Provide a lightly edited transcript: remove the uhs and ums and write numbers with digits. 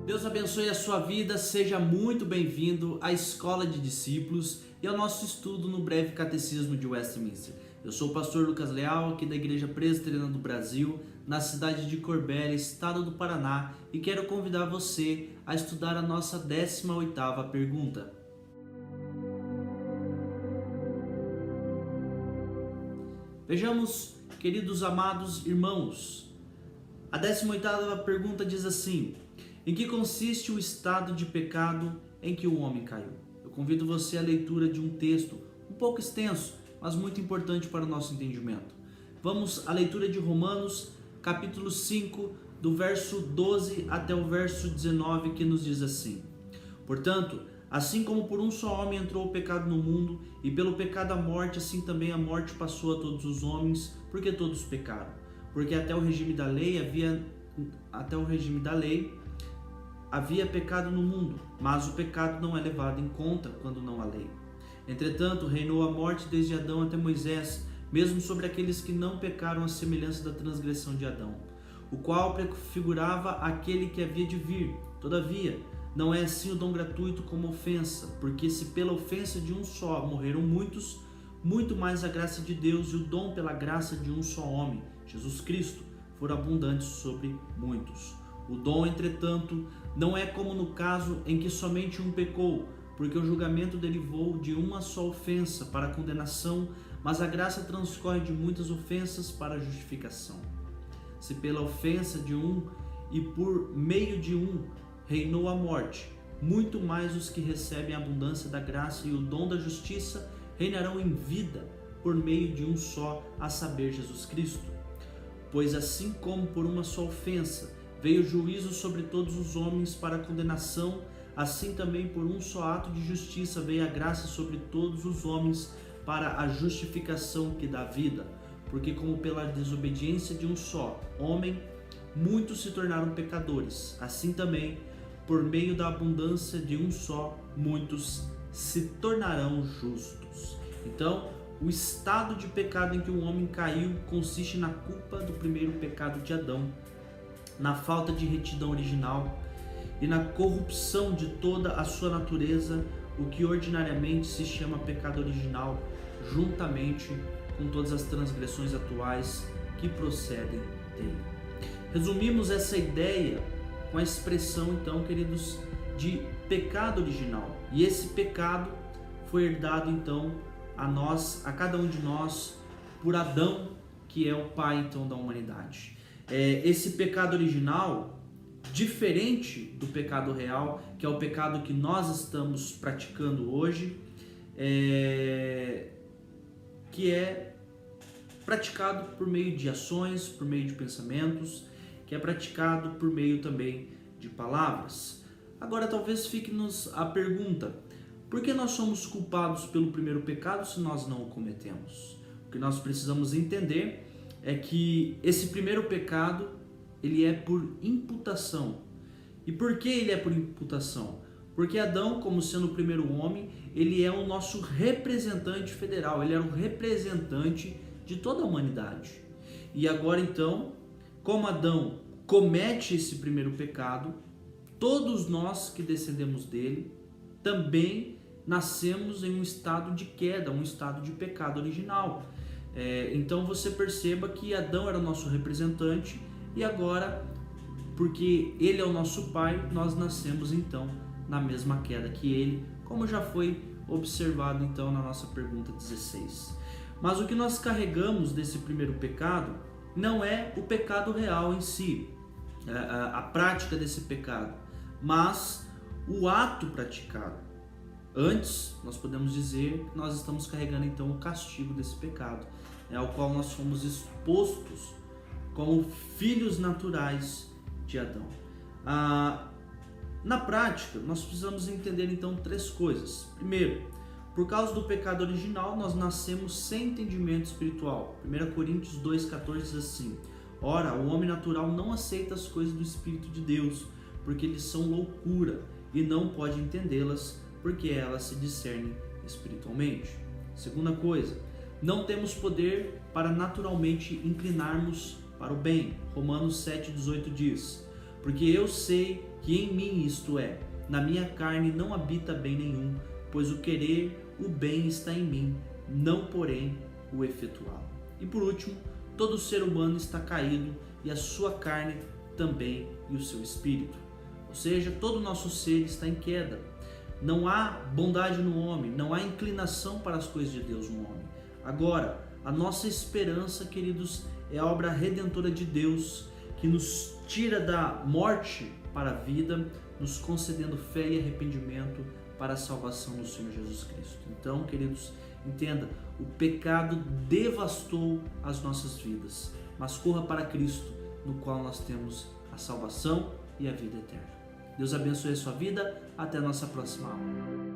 Deus abençoe a sua vida, seja muito bem-vindo à Escola de Discípulos e ao nosso estudo no breve Catecismo de Westminster. Eu sou o pastor Lucas Leal, aqui da Igreja Presbiteriana do Brasil, na cidade de Corbélia, estado do Paraná, e quero convidar você a estudar a nossa 18ª pergunta. Vejamos, queridos amados irmãos, a 18ª pergunta diz assim: em que consiste o estado de pecado em que o homem caiu? Eu convido você à leitura de um texto um pouco extenso, mas muito importante para o nosso entendimento. Vamos à leitura de Romanos, capítulo 5, do verso 12 até o verso 19, que nos diz assim: portanto, assim como por um só homem entrou o pecado no mundo, e pelo pecado a morte, assim também a morte passou a todos os homens, porque todos pecaram. Porque até o regime da lei havia pecado no mundo, mas o pecado não é levado em conta quando não há lei. Entretanto, reinou a morte desde Adão até Moisés, mesmo sobre aqueles que não pecaram à semelhança da transgressão de Adão, o qual prefigurava aquele que havia de vir. Todavia, não é assim o dom gratuito como ofensa, porque se pela ofensa de um só morreram muitos, muito mais a graça de Deus e o dom pela graça de um só homem, Jesus Cristo, foram abundantes sobre muitos. O dom, entretanto, não é como no caso em que somente um pecou, porque o julgamento derivou de uma só ofensa para a condenação, mas a graça transcorre de muitas ofensas para a justificação. Se pela ofensa de um e por meio de um reinou a morte, muito mais os que recebem a abundância da graça e o dom da justiça reinarão em vida por meio de um só, a saber, Jesus Cristo. Pois assim como por uma só ofensa veio o juízo sobre todos os homens para a condenação, assim também por um só ato de justiça veio a graça sobre todos os homens para a justificação que dá vida. Porque como pela desobediência de um só homem, muitos se tornaram pecadores, assim também, por meio da abundância de um só, muitos se tornarão justos. Então, o estado de pecado em que o homem caiu consiste na culpa do primeiro pecado de Adão, na falta de retidão original e na corrupção de toda a sua natureza, o que ordinariamente se chama pecado original, juntamente com todas as transgressões atuais que procedem dele. Resumimos essa ideia com a expressão, então, queridos, de pecado original. E esse pecado foi herdado, então, a cada um de nós, por Adão, que é o pai, então, da humanidade. Esse pecado original, diferente do pecado real, que é o pecado que nós estamos praticando hoje, que é praticado por meio de ações, por meio de pensamentos, que é praticado por meio também de palavras. Agora talvez fique-nos a pergunta: por que nós somos culpados pelo primeiro pecado se nós não o cometemos? O que nós precisamos entender é que esse primeiro pecado, ele é por imputação. E por que ele é por imputação? Porque Adão, como sendo o primeiro homem, ele é o nosso representante federal, ele era o representante de toda a humanidade. E agora então, como Adão comete esse primeiro pecado, todos nós que descendemos dele também nascemos em um estado de queda, um estado de pecado original. Então você perceba que Adão era o nosso representante e agora, porque ele é o nosso pai, nós nascemos então na mesma queda que ele, como já foi observado então na nossa pergunta 16. Mas o que nós carregamos desse primeiro pecado não é o pecado real em si, a prática desse pecado, mas o ato praticado. Antes, nós podemos dizer que nós estamos carregando então o castigo desse pecado, ao qual nós fomos expostos como filhos naturais de Adão. Na prática, nós precisamos entender então 3 coisas. Primeiro, por causa do pecado original, nós nascemos sem entendimento espiritual. 1 Coríntios 2,14 diz assim: ora, o homem natural não aceita as coisas do Espírito de Deus, porque eles são loucura, e não pode entendê-las, porque elas se discernem espiritualmente. Segunda coisa, não temos poder para naturalmente inclinarmos para o bem. Romanos 7,18 diz: porque eu sei que em mim, isto é, na minha carne, não habita bem nenhum, pois o querer o bem está em mim, não porém o efetuá-lo. E por último, todo ser humano está caído, e a sua carne também, e o seu espírito. Ou seja, todo o nosso ser está em queda. Não há bondade no homem, não há inclinação para as coisas de Deus no homem. Agora, a nossa esperança, queridos, é a obra redentora de Deus, que nos tira da morte para a vida, nos concedendo fé e arrependimento para a salvação do Senhor Jesus Cristo. Então, queridos, entenda, o pecado devastou as nossas vidas, mas corra para Cristo, no qual nós temos a salvação e a vida eterna. Deus abençoe a sua vida, até a nossa próxima aula.